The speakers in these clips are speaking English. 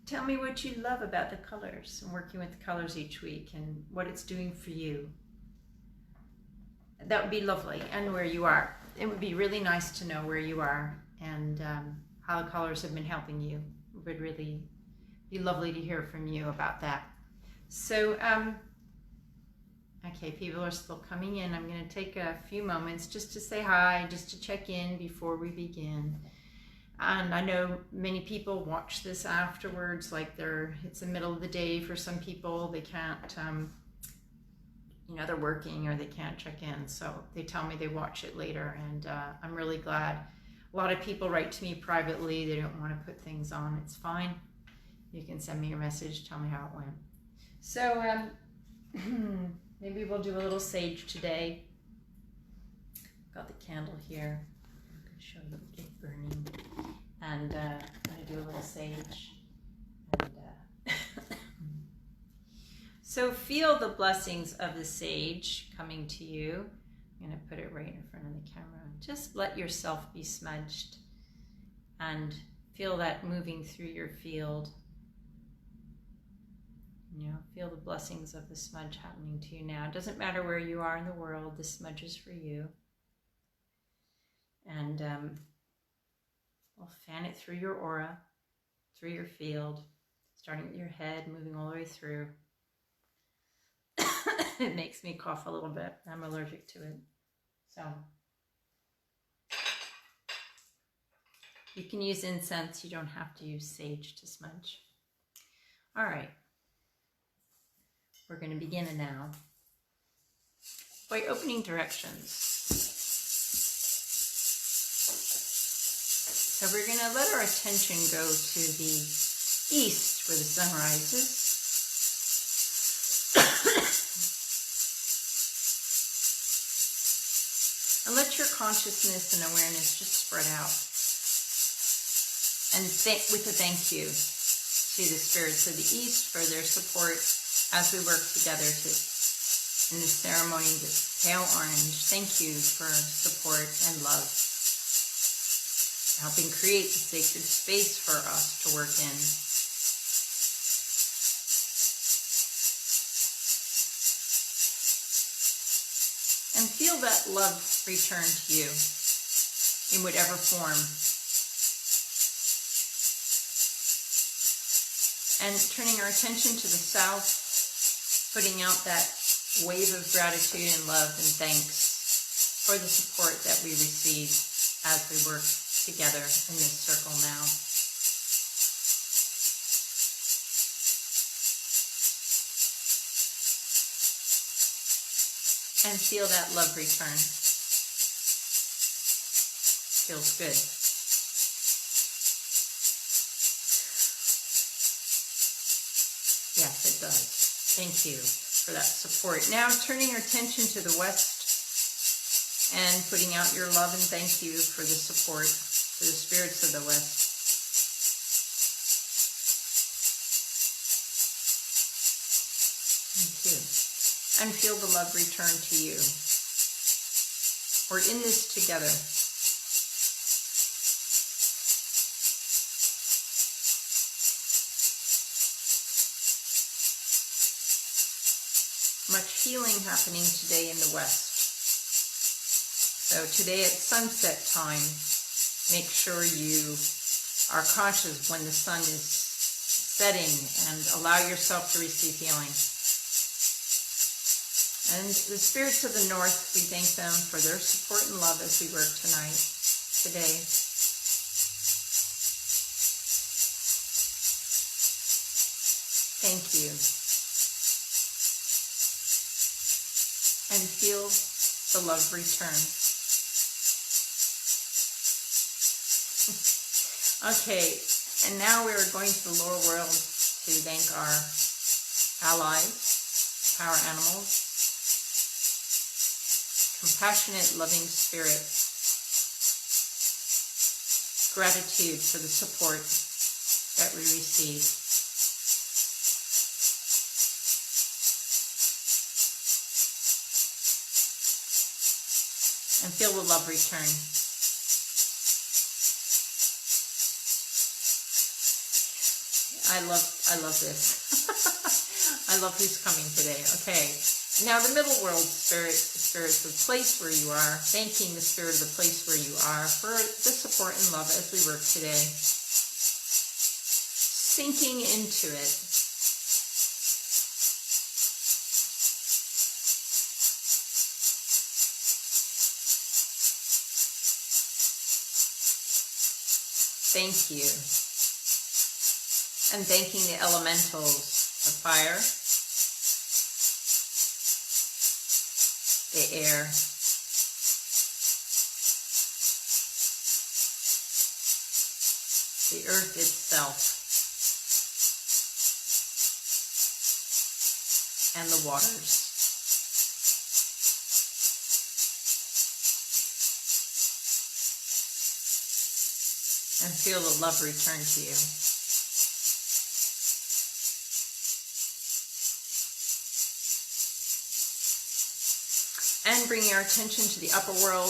Tell me what you love about the colors and working with the colors each week and what it's doing for you. That would be lovely, and where you are. It would be really nice to know where you are and how the colors have been helping you. It would really be lovely to hear from you about that. So, okay, people are still coming in. I'm going to take a few moments just to say hi, just to check in before we begin. And I know many people watch this afterwards, like it's the middle of the day for some people. They can't, they're working or they can't check in. So they tell me they watch it later, and I'm really glad. A lot of people write to me privately. They don't want to put things on. It's fine. You can send me your message, tell me how it went. So maybe we'll do a little sage today. Got the candle here. I'm going to show you it burning. And I'm going to do a little sage. And, so feel the blessings of the sage coming to you. I'm going to put it right in front of the camera. Just let yourself be smudged and feel that moving through your field. Feel the blessings of the smudge happening to you now. It doesn't matter where you are in the world, the smudge is for you. And we'll fan it through your aura, through your field, starting with your head, moving all the way through. It makes me cough a little bit. I'm allergic to it. So you can use incense. You don't have to use sage to smudge. All right. We're going to begin now by opening directions. So we're going to let our attention go to the east where the sun rises. And let your consciousness and awareness just spread out. And with a thank you to the spirits of the east for their support as we work together in this ceremony, this pale orange. Thank you for support and love, helping create the sacred space for us to work in. And feel that love return to you in whatever form. And turning our attention to the south, putting out that wave of gratitude and love and thanks for the support that we receive as we work together in this circle now. And feel that love return. Feels good. Yes, it does. Thank you for that support. Now turning your attention to the west and putting out your love and thank you for the support to the spirits of the west. Thank you. And feel the love return to you. We're in this together. Much healing happening today in the west. So today at sunset time, make sure you are conscious when the sun is setting and allow yourself to receive healing. And the spirits of the north, we thank them for their support and love as we work today. Thank you. And feel the love return. Okay, and now we are going to the lower world to thank our allies, power animals, compassionate, loving spirits. Gratitude for the support that we receive. And feel the love return. I love this. I love who's coming today. Okay. Now the middle world spirits of the place where you are, thanking the spirit of the place where you are for the support and love as we work today. Sinking into it. Thank you. And thanking the elementals of fire, the air, the earth itself, and the waters. And feel the love return to you. And bringing our attention to the upper world,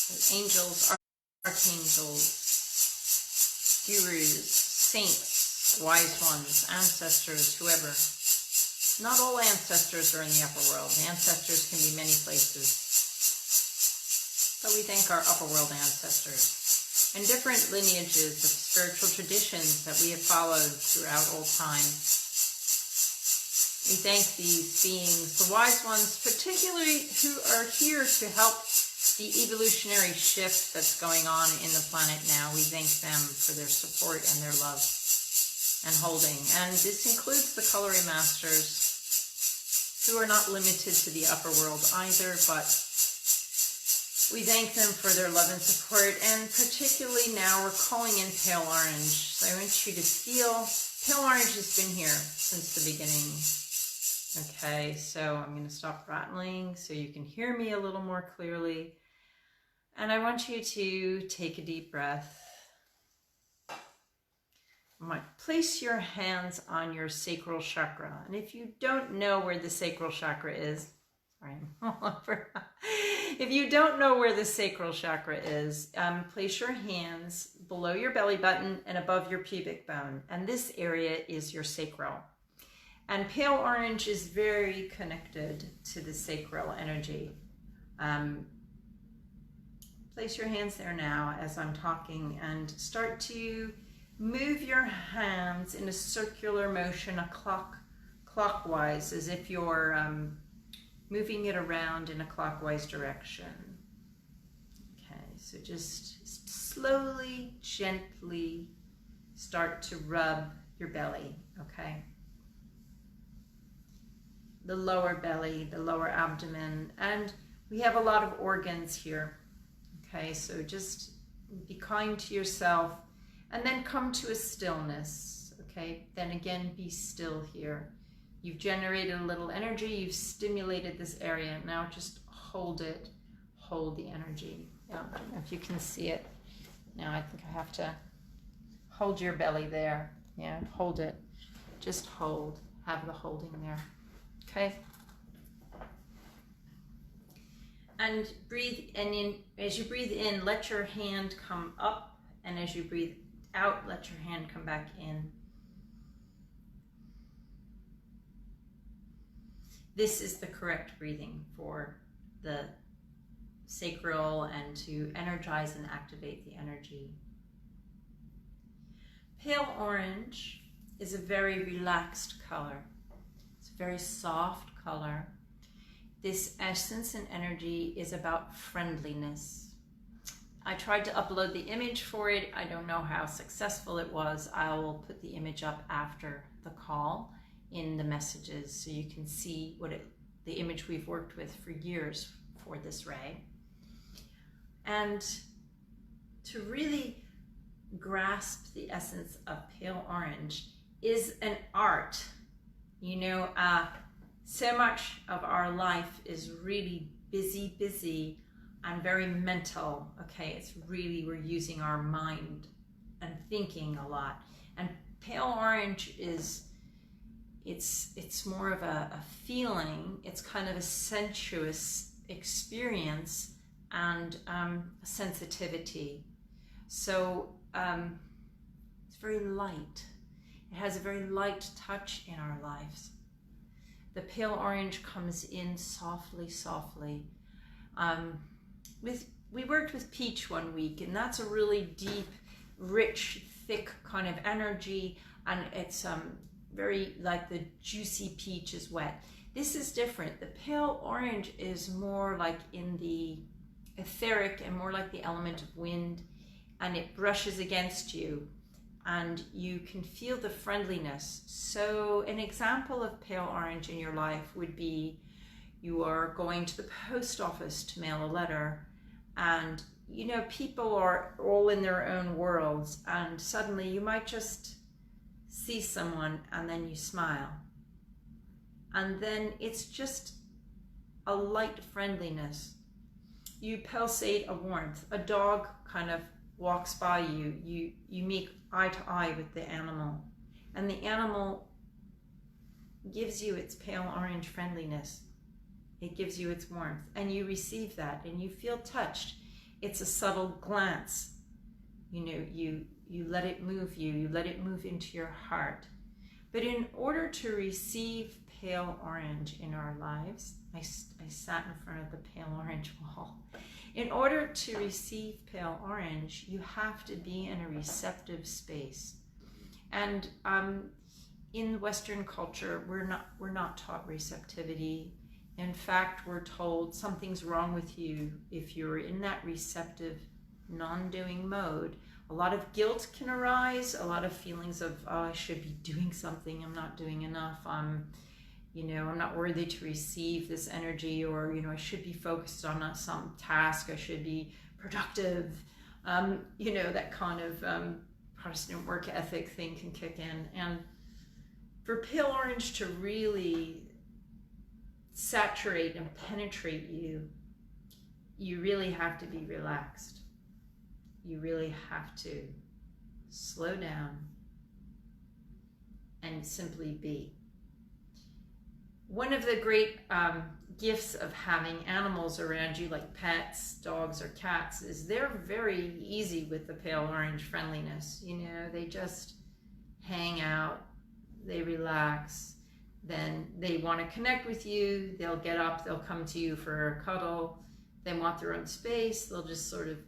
the angels, archangels, gurus, saints, wise ones, ancestors, whoever. Not all ancestors are in the upper world. Ancestors can be many places. But we thank our upper world ancestors and different lineages of spiritual traditions that we have followed throughout all time. We thank these beings, the wise ones, particularly who are here to help the evolutionary shift that's going on in the planet now. We thank them for their support and their love and holding. And this includes the Colour Masters, who are not limited to the upper world either, but we thank them for their love and support. And particularly now we're calling in Pale Orange. So I want you to feel, Pale Orange has been here since the beginning. Okay, so I'm going to stop rattling so you can hear me a little more clearly. And I want you to take a deep breath. Place your hands on your sacral chakra. And if you don't know where the sacral chakra is, sorry, I'm all over. If you don't know where the sacral chakra is, place your hands below your belly button and above your pubic bone. And this area is your sacral. And Pale Orange is very connected to the sacral energy. Place your hands there now as I'm talking and start to move your hands in a circular motion, clockwise, as if you're moving it around in a clockwise direction. Okay, so just slowly, gently start to rub your belly, okay? The lower belly, the lower abdomen, and we have a lot of organs here. Okay, so just be kind to yourself and then come to a stillness. Okay, then again, be still here. You've generated a little energy, you've stimulated this area. Now just hold it, hold the energy. I don't know if you can see it. Now I think I have to hold your belly there. Yeah, hold it. Just hold, have the holding there. Okay. And breathe, and as you breathe in, let your hand come up, and as you breathe out, let your hand come back in. This is the correct breathing for the sacral and to energize and activate the energy. Pale Orange is a very relaxed color. It's a very soft color. This essence and energy is about friendliness. I tried to upload the image for it. I don't know how successful it was. I will put the image up after the call in the messages so you can see the image we've worked with for years for this ray. And to really grasp the essence of Pale Orange is an art. You know, so much of our life is really busy and very mental. Okay, it's really, we're using our mind and thinking a lot. And Pale Orange is, it's more of a feeling. It's kind of a sensuous experience and sensitivity. So it's very light. It has a very light touch in our lives. The pale orange comes in softly, softly. We worked with peach one week, and that's a really deep, rich, thick kind of energy, and it's very like the juicy peach is wet. This is different. The pale orange is more like in the etheric and more like the element of wind, and it brushes against you and you can feel the friendliness. So an example of pale orange in your life would be you are going to the post office to mail a letter, and you know, people are all in their own worlds, and suddenly you might just see someone and then you smile, and then it's just a light friendliness. You pulsate a warmth. A dog kind of walks by you, you meet eye to eye with the animal, and the animal gives you its pale orange friendliness. It gives you its warmth, and you receive that, and you feel touched. It's a subtle glance. You know, you let it move you, you let it move into your heart. But in order to receive pale orange in our lives, I sat in front of the pale orange wall. In order to receive pale orange, you have to be in a receptive space. And in Western culture, we're not taught receptivity. In fact, we're told something's wrong with you if you're in that receptive, non-doing mode. A lot of guilt can arise, a lot of feelings of, oh, I should be doing something, I'm not doing enough, I'm not worthy to receive this energy, or, I should be focused on some task, I should be productive. That kind of Protestant work ethic thing can kick in. And for pale orange to really saturate and penetrate you, you really have to be relaxed. You really have to slow down and simply be. One of the great gifts of having animals around you, like pets, dogs or cats, is they're very easy with the pale orange friendliness. They just hang out, they relax, then they want to connect with you, they'll get up, they'll come to you for a cuddle, they want their own space, they'll just sort of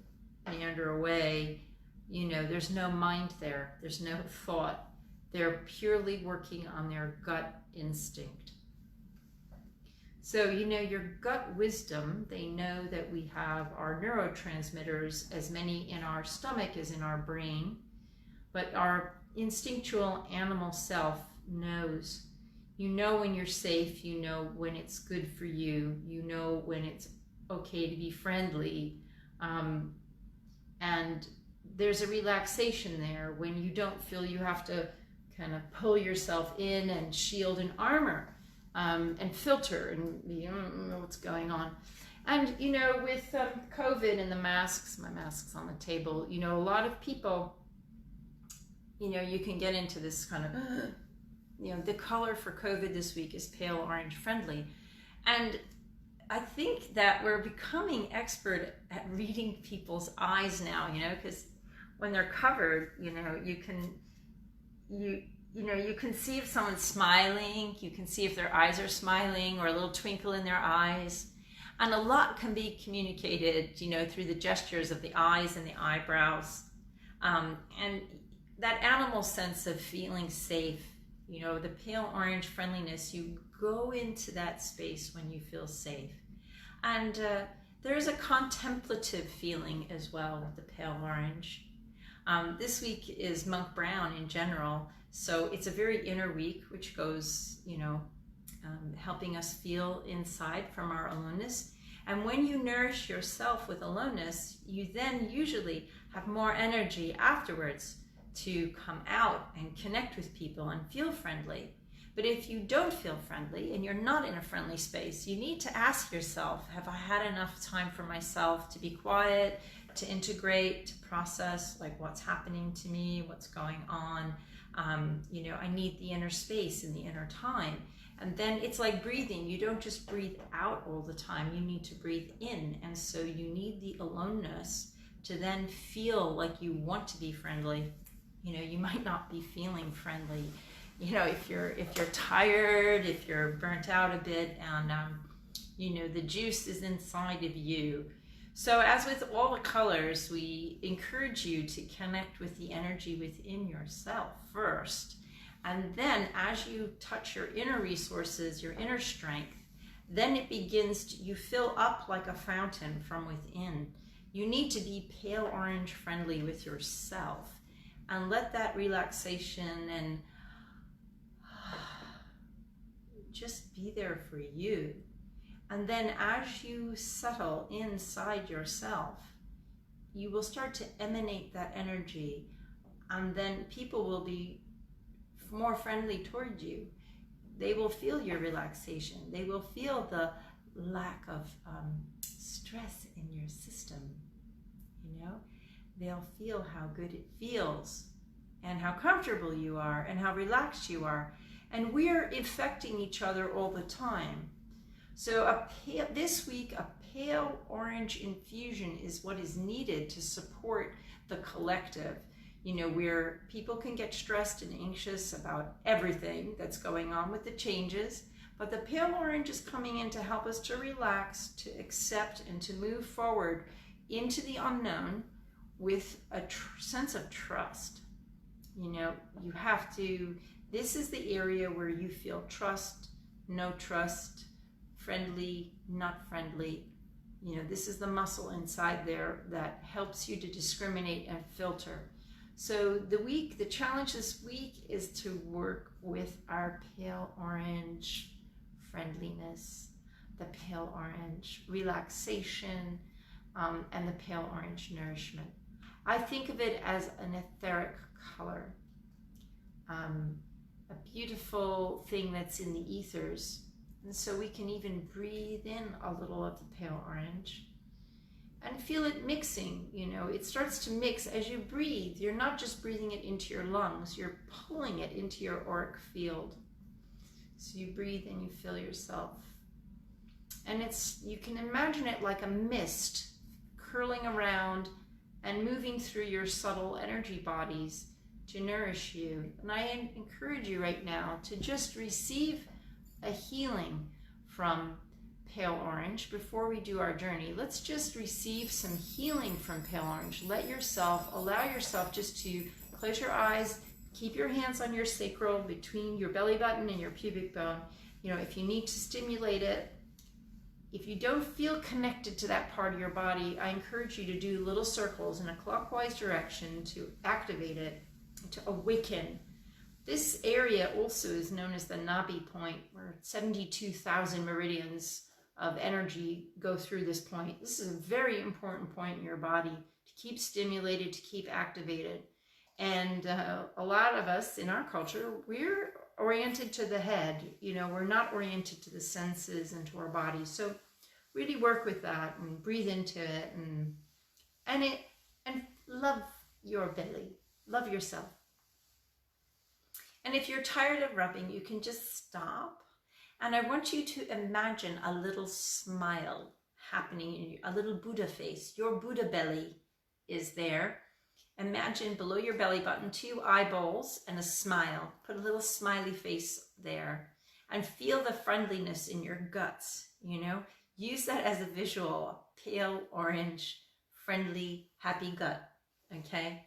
meander away. There's no mind there, there's no thought. They're purely working on their gut instinct. So, your gut wisdom, they know that we have our neurotransmitters, as many in our stomach as in our brain, but our instinctual animal self knows. You know when you're safe, you know when it's good for you, you know when it's okay to be friendly, and there's a relaxation there when you don't feel you have to kind of pull yourself in and shield and armor. And filter, and you don't know what's going on. And with COVID and the masks, my mask's on the table, a lot of people, you can get into this kind of, the color for COVID this week is pale orange friendly. And I think that we're becoming expert at reading people's eyes now, because when they're covered, you can see if someone's smiling, you can see if their eyes are smiling or a little twinkle in their eyes. And a lot can be communicated, through the gestures of the eyes and the eyebrows. And that animal sense of feeling safe, the pale orange friendliness, you go into that space when you feel safe. And there's a contemplative feeling as well with the pale orange. This week is Monk Brown in general. So it's a very inner week, which goes, helping us feel inside from our aloneness. And when you nourish yourself with aloneness, you then usually have more energy afterwards to come out and connect with people and feel friendly. But if you don't feel friendly and you're not in a friendly space, you need to ask yourself, have I had enough time for myself to be quiet, to integrate, to process like what's happening to me, what's going on? I need the inner space and the inner time. And then it's like breathing. You don't just breathe out all the time. You need to breathe in. And so you need the aloneness to then feel like you want to be friendly. You know, you might not be feeling friendly. You know, if you're tired, if you're burnt out a bit, and you know, the juice is inside of you. So as with all the colors, we encourage you to connect with the energy within yourself first. And then as you touch your inner resources, your inner strength, then it begins to, you fill up like a fountain from within. You need to be pale orange friendly with yourself and let that relaxation and just be there for you. And then as you settle inside yourself, you will start to emanate that energy, and then people will be more friendly toward you. They will feel your relaxation. They will feel the lack of stress in your system. You know, they'll feel how good it feels and how comfortable you are and how relaxed you are. And we're affecting each other all the time. So this week, a pale orange infusion is what is needed to support the collective. You know, where people can get stressed and anxious about everything that's going on with the changes, but the pale orange is coming in to help us to relax, to accept, and to move forward into the unknown with a sense of trust. You know, you have to, this is the area where you feel trust, no trust, friendly, not friendly. You know, this is the muscle inside there that helps you to discriminate and filter. So the challenge this week is to work with our pale orange friendliness, the pale orange relaxation, and the pale orange nourishment. I think of it as an etheric color, a beautiful thing that's in the ethers. And so we can even breathe in a little of the pale orange and feel it mixing. You know, it starts to mix as you breathe. You're not just breathing it into your lungs, you're pulling it into your auric field. So you breathe and you feel yourself. And you can imagine it like a mist curling around and moving through your subtle energy bodies to nourish you. And I encourage you right now to just receive a healing from pale orange before we do our journey. Let's just receive some healing from pale orange. Allow yourself just to close your eyes, keep your hands on your sacral between your belly button and your pubic bone. You know, if you need to stimulate it, if you don't feel connected to that part of your body, I encourage you to do little circles in a clockwise direction to activate it, to awaken. This area also is known as the Nabi point, where 72,000 meridians of energy go through this point. This is a very important point in your body to keep stimulated, to keep activated. And a lot of us in our culture, we're oriented to the head. You know, we're not oriented to the senses and to our bodies. So really work with that and breathe into it and love your belly, love yourself. And if you're tired of rubbing, you can just stop. And I want you to imagine a little smile happening in you, a little Buddha face. Your Buddha belly is there. Imagine below your belly button 2 eyeballs and a smile. Put a little smiley face there and feel the friendliness in your guts, you know. Use that as a visual, pale orange, friendly, happy gut, okay?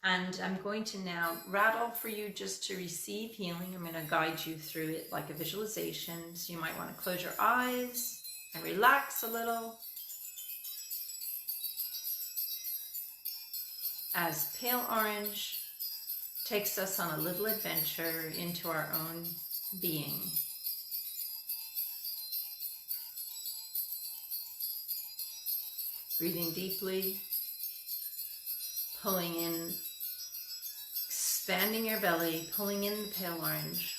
And I'm going to now rattle for you just to receive healing. I'm going to guide you through it like a visualization. So you might want to close your eyes and relax a little. As pale orange takes us on a little adventure into our own being. Breathing deeply, pulling in, expanding your belly, pulling in the pale orange.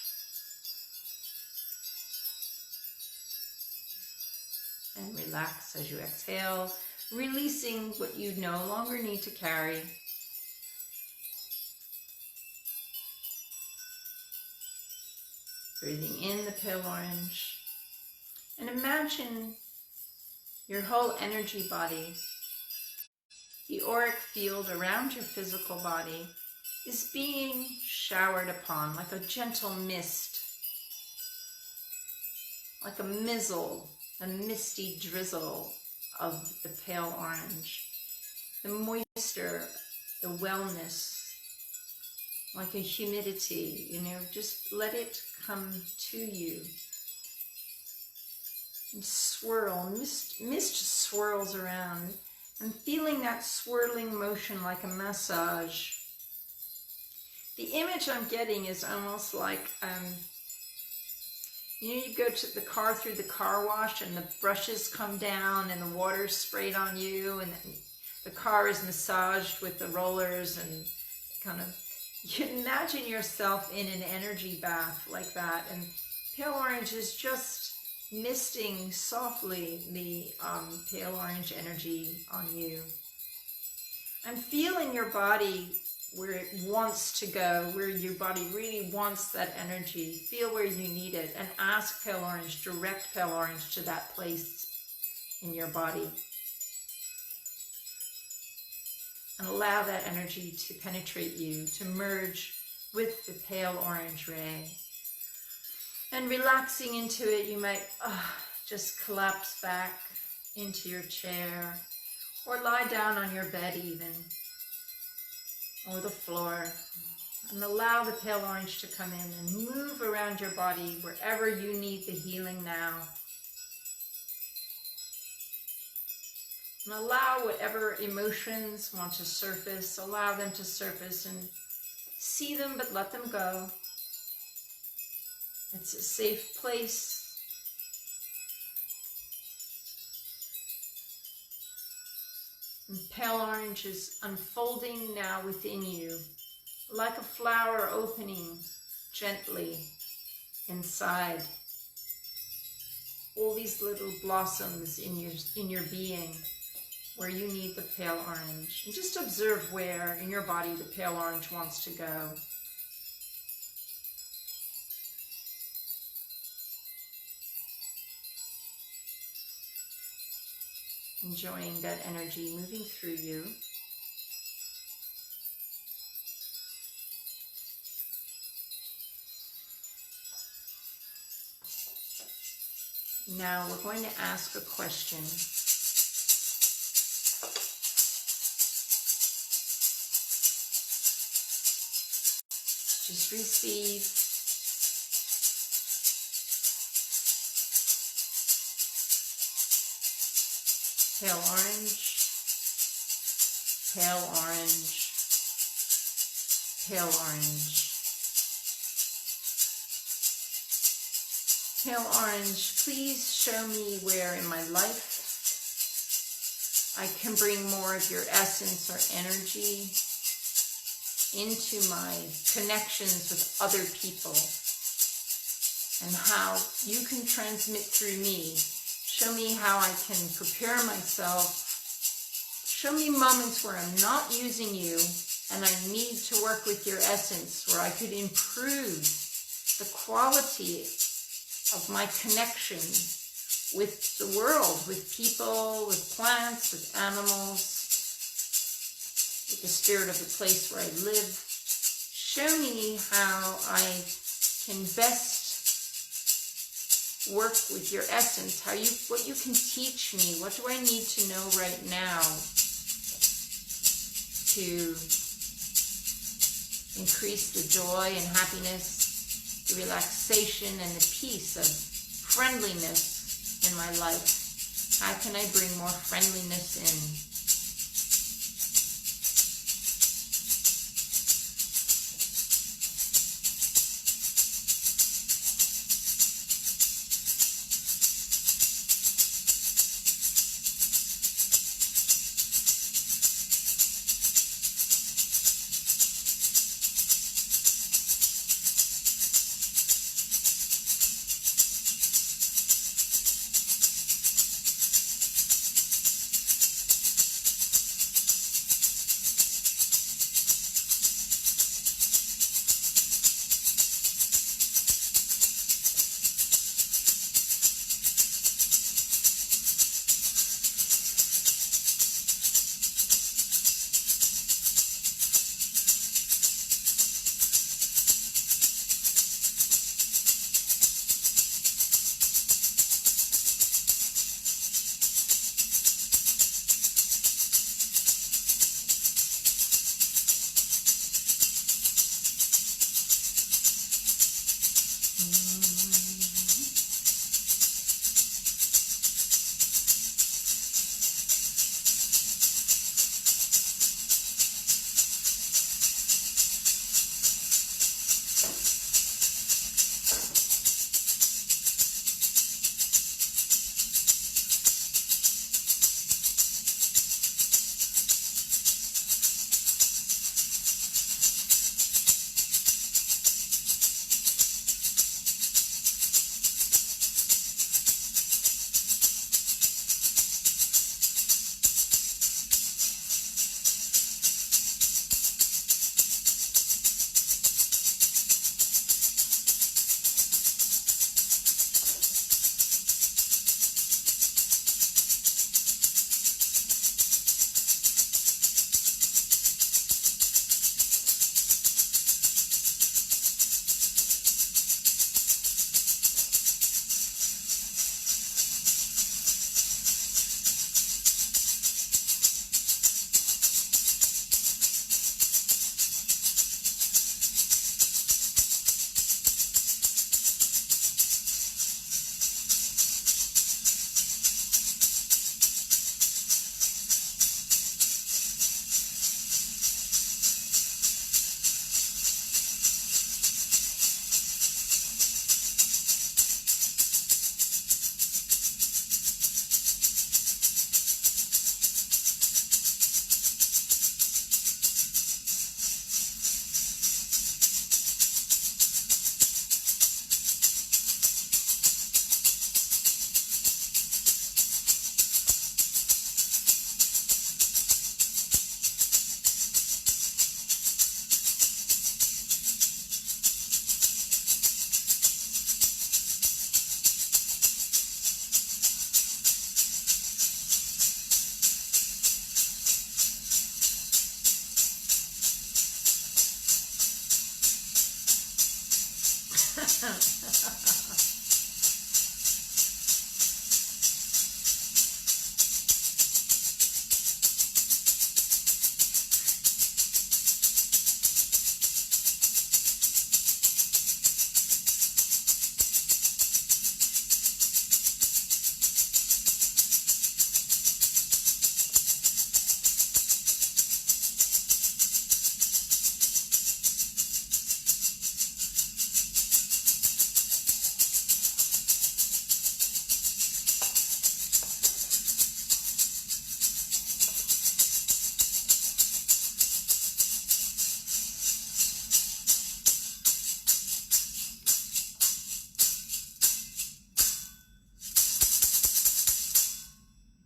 And relax as you exhale, releasing what you no longer need to carry. Breathing in the pale orange. And imagine your whole energy body, the auric field around your physical body, is being showered upon like a gentle mist, like a misty drizzle of the pale orange. The moisture, the wellness, like a humidity, just let it come to you. And swirl, mist swirls around. I'm feeling that swirling motion like a massage. The image I'm getting is almost like, you go to the car through the car wash and the brushes come down and the water's sprayed on you and the car is massaged with the rollers and kind of, you imagine yourself in an energy bath like that. And pale orange is just misting softly the pale orange energy on you. I'm feeling your body where it wants to go, where your body really wants that energy. Feel where you need it and ask pale orange, direct pale orange to that place in your body. And allow that energy to penetrate you, to merge with the pale orange ray. And relaxing into it, you might just collapse back into your chair or lie down on your bed even, or the floor, and allow the pale orange to come in and move around your body wherever you need the healing now. And allow whatever emotions want to surface, allow them to surface and see them, but let them go. It's a safe place. And pale orange is unfolding now within you, like a flower opening gently inside. All these little blossoms in your being, where you need the pale orange. And just observe where in your body the pale orange wants to go. Enjoying that energy moving through you. Now we're going to ask a question. Just receive. Pale orange, pale orange, pale orange. Pale orange, please show me where in my life I can bring more of your essence or energy into my connections with other people, and how you can transmit through me. Show me how I can prepare myself. Show me moments where I'm not using you and I need to work with your essence, where I could improve the quality of my connection with the world, with people, with plants, with animals, with the spirit of the place where I live. Show me how I can best work with your essence, what you can teach me. What do I need to know right now to increase the joy and happiness, the relaxation and the peace of friendliness in my life? How can I bring more friendliness in?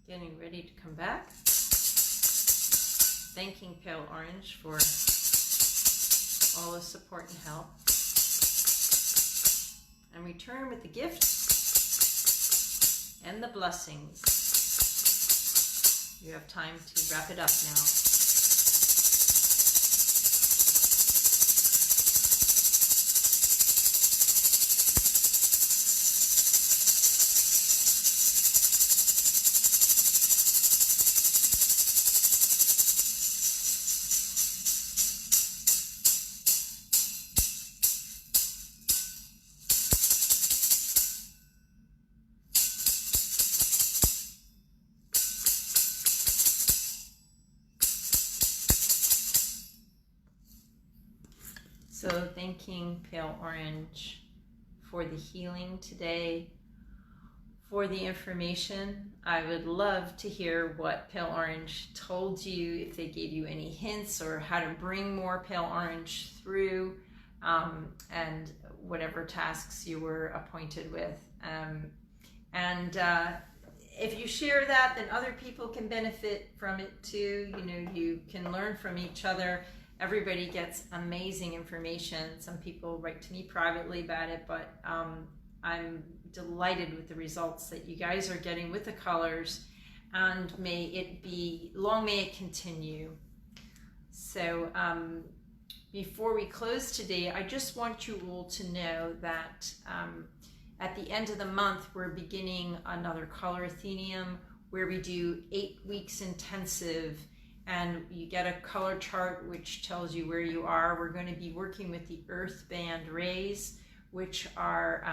Getting ready to come back. Thanking Pale Orange for all the support and help. And return with the gifts and the blessings. You have time to wrap it up now. So thanking Pale Orange for the healing today, for the information. I would love to hear what Pale Orange told you, if they gave you any hints or how to bring more Pale Orange through, and whatever tasks you were appointed with. If you share that, then other people can benefit from it too. You know, you can learn from each other. Everybody gets amazing information. Some people write to me privately about it, but I'm delighted with the results that you guys are getting with the colors, and may it be, long may it continue. So before we close today, I just want you all to know that at the end of the month, we're beginning another Colour Athenaeum where we do 8 weeks intensive, and you get a color chart which tells you where you are. We're going to be working with the earth band rays, which are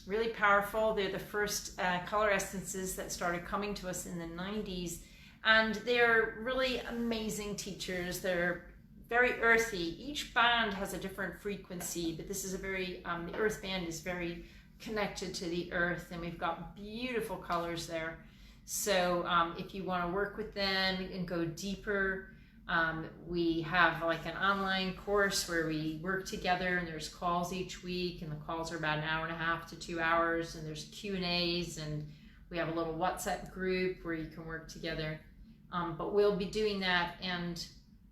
really powerful. They're the first color essences that started coming to us in the 90s, and they're really amazing teachers. They're very earthy. Each band has a different frequency, but this is a very, the earth band is very connected to the earth, and we've got beautiful colors there. So if you want to work with them and go deeper, we have like an online course where we work together, and there's calls each week, and the calls are about 1.5 to 2 hours, and there's Q&As, and we have a little WhatsApp group where you can work together. But we'll be doing that, and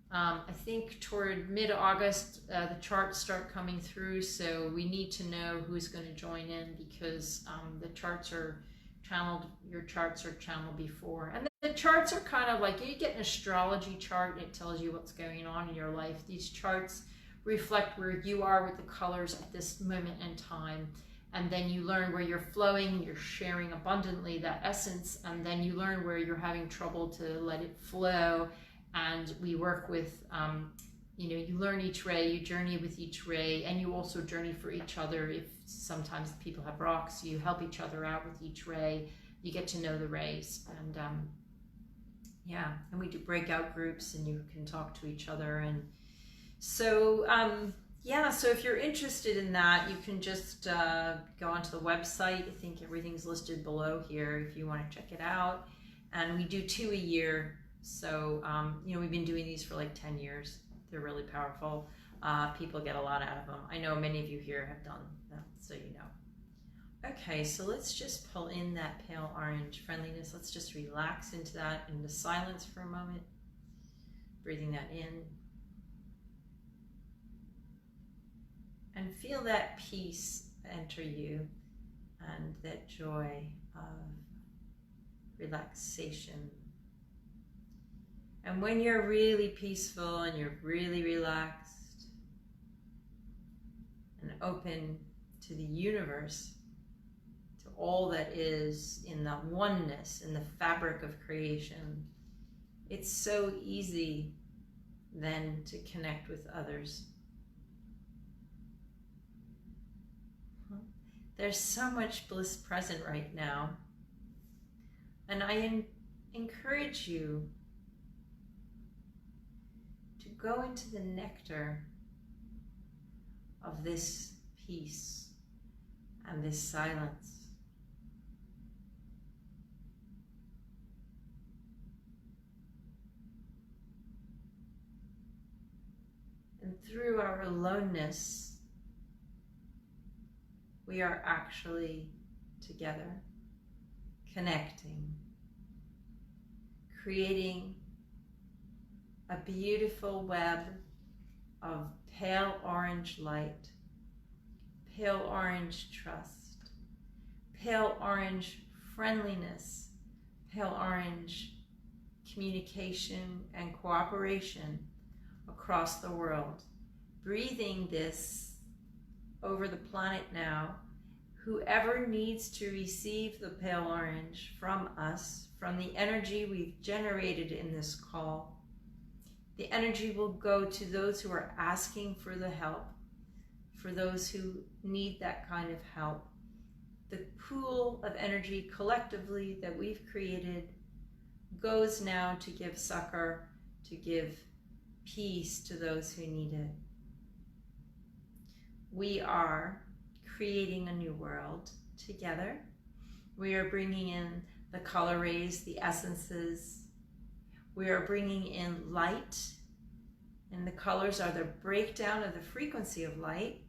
I think toward mid-August the charts start coming through, so we need to know who's going to join in, because the charts are channeled, your charts are channeled before. And the charts are kind of like, you get an astrology chart and it tells you what's going on in your life. These charts reflect where you are with the colors at this moment in time, and then you learn where you're flowing, you're sharing abundantly that essence, and then you learn where you're having trouble to let it flow. And we work with you know, you learn each ray, you journey with each ray, and you also journey for each other. If sometimes people have rocks, you help each other out with each ray. You get to know the rays, and yeah, and we do breakout groups, and you can talk to each other. And so yeah, so if you're interested in that, you can just go onto the website. I think everything's listed below here if you want to check it out. And we do 2 a year. So you know, we've been doing these for like 10 years. They're really powerful. People get a lot out of them. I know many of you here have done them, so you know. Okay, so let's just pull in that pale orange friendliness. Let's just relax into that, into silence for a moment. Breathing that in. And feel that peace enter you, and that joy of relaxation. And when you're really peaceful and you're really relaxed and open to the universe, to all that is in the oneness, in the fabric of creation, it's so easy then to connect with others. There's so much bliss present right now, and I encourage you to go into the nectar of this peace and this silence. And through our aloneness, we are actually together, connecting, creating a beautiful web of pale orange light, pale orange trust, pale orange friendliness, pale orange communication and cooperation across the world. Breathing this over the planet now. Whoever needs to receive the pale orange from us, from the energy we've generated in this call, the energy will go to those who are asking for the help, for those who need that kind of help. The pool of energy collectively that we've created goes now to give succor, to give peace to those who need it. We are creating a new world together. We are bringing in the color rays, the essences. We are bringing in light, and the colors are the breakdown of the frequency of light.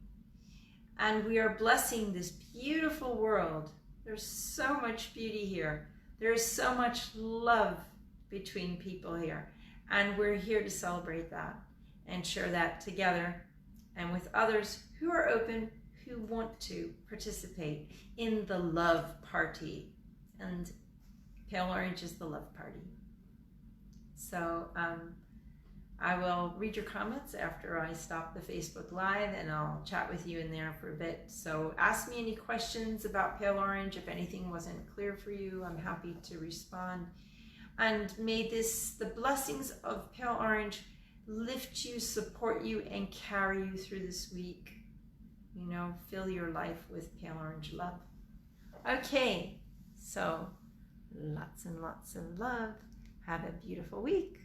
And we are blessing this beautiful world. There's so much beauty here. There is so much love between people here. And we're here to celebrate that and share that together and with others who are open, who want to participate in the love party. And pale orange is the love party. So I will read your comments after I stop the Facebook Live, and I'll chat with you in there for a bit. So ask me any questions about pale orange. If anything wasn't clear for you, I'm happy to respond. And may the blessings of pale orange lift you, support you, and carry you through this week. You know, fill your life with pale orange love. Okay, so lots and lots of love. Have a beautiful week.